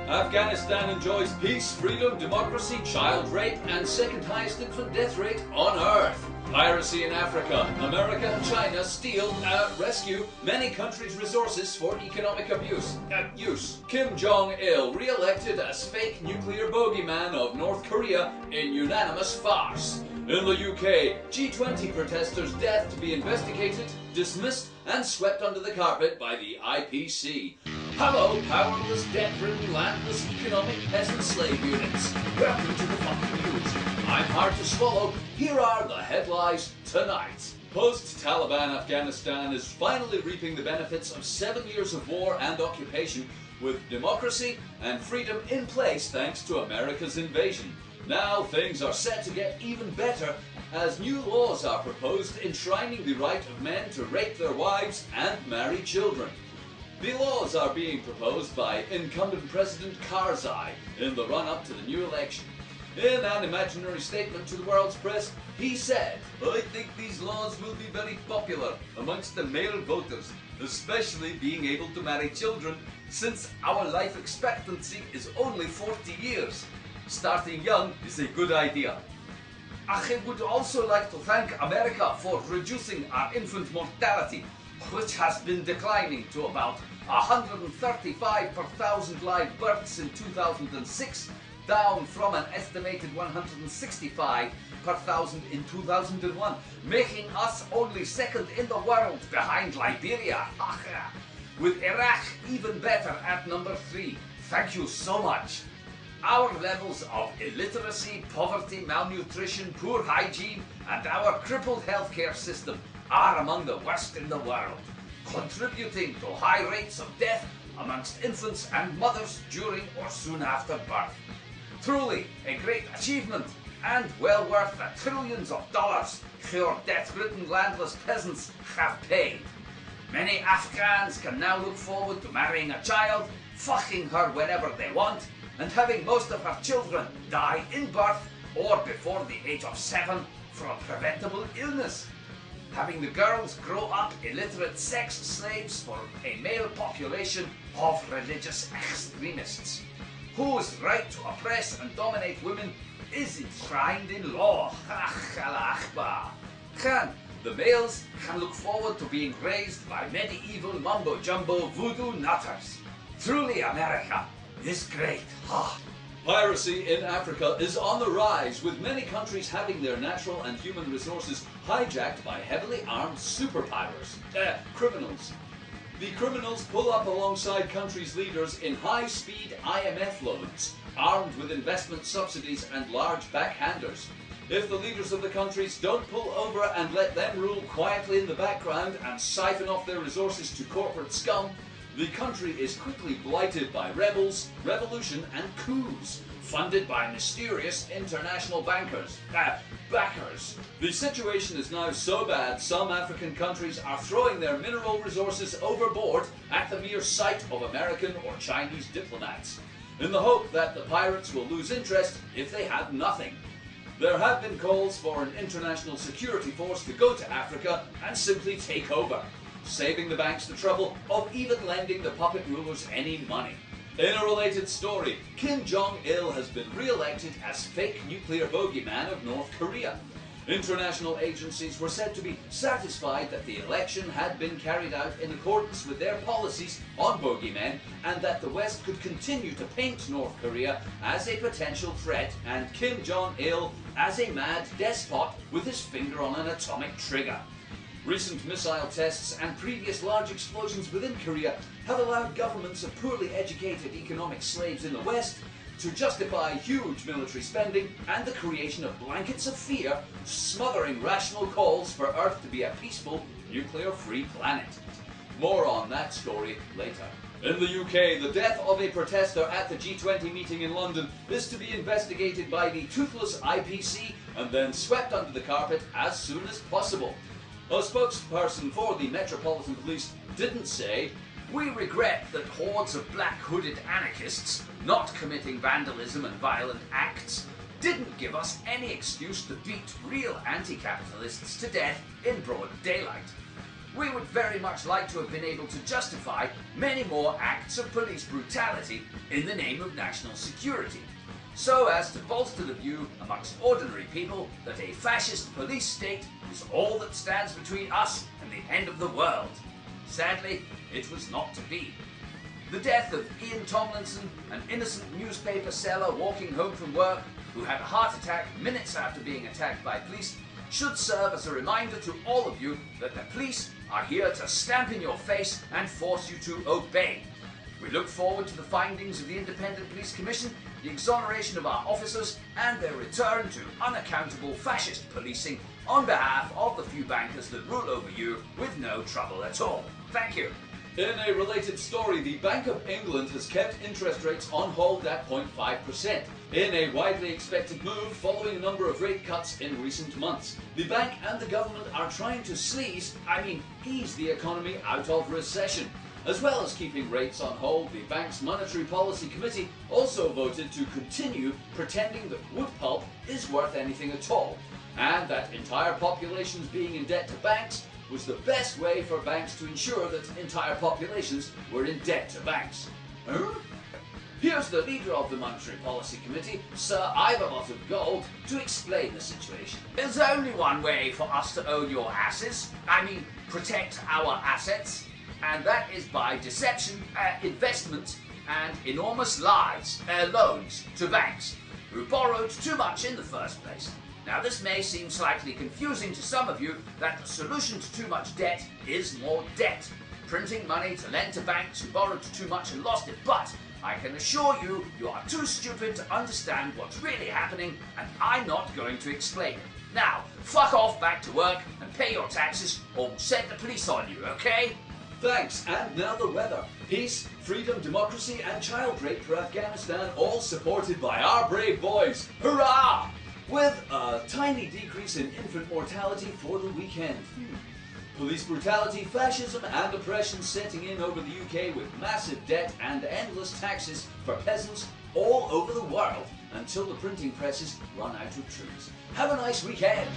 Afghanistan enjoys peace, freedom, democracy, child rape, and second highest infant death rate on Earth. Piracy in Africa. America and China steal, rescue many countries' resources for economic abuse. Kim Jong-il re-elected as fake nuclear bogeyman of North Korea in unanimous farce. In the UK, G20 protesters' death to be investigated, dismissed, and swept under the carpet by the IPC. Hello, powerless, debt-ridden, landless, economic peasant slave units. Welcome to the fucking news. I'm hard to swallow. Here are the headlines tonight. Post-Taliban Afghanistan is finally reaping the benefits of 7 years of war and occupation, with democracy and freedom in place thanks to America's invasion. Now things are set to get even better as new laws are proposed enshrining the right of men to rape their wives and marry children. The laws are being proposed by incumbent President Karzai in the run-up to the new election. In an imaginary statement to the world's press, he said, "I think these laws will be very popular amongst the male voters, especially being able to marry children, since our life expectancy is only 40 years. Starting young is a good idea. I would also like to thank America for reducing our infant mortality, which has been declining to about 135 per thousand live births in 2006, down from an estimated 165 per thousand in 2001, making us only second in the world behind Liberia, with Iraq even better at number 3. Thank you so much. Our levels of illiteracy, poverty, malnutrition, poor hygiene, and our crippled healthcare system are among the worst in the world, contributing to high rates of death amongst infants and mothers during or soon after birth. Truly a great achievement, and well worth the trillions of dollars your death-ridden landless peasants have paid. Many Afghans can now look forward to marrying a child, fucking her whenever they want, and having most of her children die in birth or before the age of 7 from preventable illness. Having the girls grow up illiterate sex slaves for a male population of religious extremists, whose right to oppress and dominate women is enshrined in law. The males can look forward to being raised by medieval mumbo-jumbo voodoo nutters. Truly, America is great. Piracy in Africa is on the rise, with many countries having their natural and human resources hijacked by heavily armed criminals. The criminals pull up alongside countries' leaders in high-speed IMF loans, armed with investment subsidies and large backhanders. If the leaders of the countries don't pull over and let them rule quietly in the background and siphon off their resources to corporate scum, the country is quickly blighted by rebels, revolution, and coups, funded by mysterious international backers. The situation is now so bad, some African countries are throwing their mineral resources overboard at the mere sight of American or Chinese diplomats, in the hope that the pirates will lose interest if they have nothing. There have been calls for an international security force to go to Africa and simply take over, saving the banks the trouble of even lending the puppet rulers any money. In a related story, Kim Jong-il has been re-elected as fake nuclear bogeyman of North Korea. International agencies were said to be satisfied that the election had been carried out in accordance with their policies on bogeymen, and that the West could continue to paint North Korea as a potential threat and Kim Jong-il as a mad despot with his finger on an atomic trigger. Recent missile tests and previous large explosions within Korea have allowed governments of poorly educated economic slaves in the West to justify huge military spending and the creation of blankets of fear, smothering rational calls for Earth to be a peaceful, nuclear-free planet. More on that story later. In the UK, the death of a protester at the G20 meeting in London is to be investigated by the toothless IPC and then swept under the carpet as soon as possible. A spokesperson for the Metropolitan Police didn't say, "We regret that hordes of black-hooded anarchists, not committing vandalism and violent acts, didn't give us any excuse to beat real anti-capitalists to death in broad daylight." we would very much like to have been able to justify many more acts of police brutality in the name of national security, so as to bolster the view amongst ordinary people that a fascist police state is all that stands between us and the end of the world. Sadly, it was not to be. The death of Ian Tomlinson, an innocent newspaper seller walking home from work who had a heart attack minutes after being attacked by police, should serve as a reminder to all of you that the police are here to stamp in your face and force you to obey. We look forward to the findings of the Independent Police Commission, the exoneration of our officers, and their return to unaccountable fascist policing on behalf of the few bankers that rule over you with no trouble at all. Thank you. In a related story, the Bank of England has kept interest rates on hold at 0.5%, in a widely expected move following a number of rate cuts in recent months. The bank and the government are trying to ease the economy out of recession. As well as keeping rates on hold, the bank's Monetary Policy Committee also voted to continue pretending that wood pulp is worth anything at all, and that entire populations being in debt to banks was the best way for banks to ensure that entire populations were in debt to banks. Here's the leader of the Monetary Policy Committee, Sir Ivor Lot of Gold, to explain the situation. There's only one way for us to own your asses, protect our assets, and that is by deception, investment, and enormous lies, loans to banks, who borrowed too much in the first place. Now, this may seem slightly confusing to some of you that the solution to too much debt is more debt, printing money to lend to banks who borrowed too much and lost it, but I can assure you, you are too stupid to understand what's really happening, and I'm not going to explain it. Now, fuck off back to work and pay your taxes, or we'll send the police on you, okay? Thanks, and now the weather. Peace, freedom, democracy, and child rape for Afghanistan, all supported by our brave boys. Hurrah! With a tiny decrease in infant mortality for the weekend. Police brutality, fascism and oppression setting in over the UK with massive debt and endless taxes for peasants all over the world until the printing presses run out of trees. Have a nice weekend!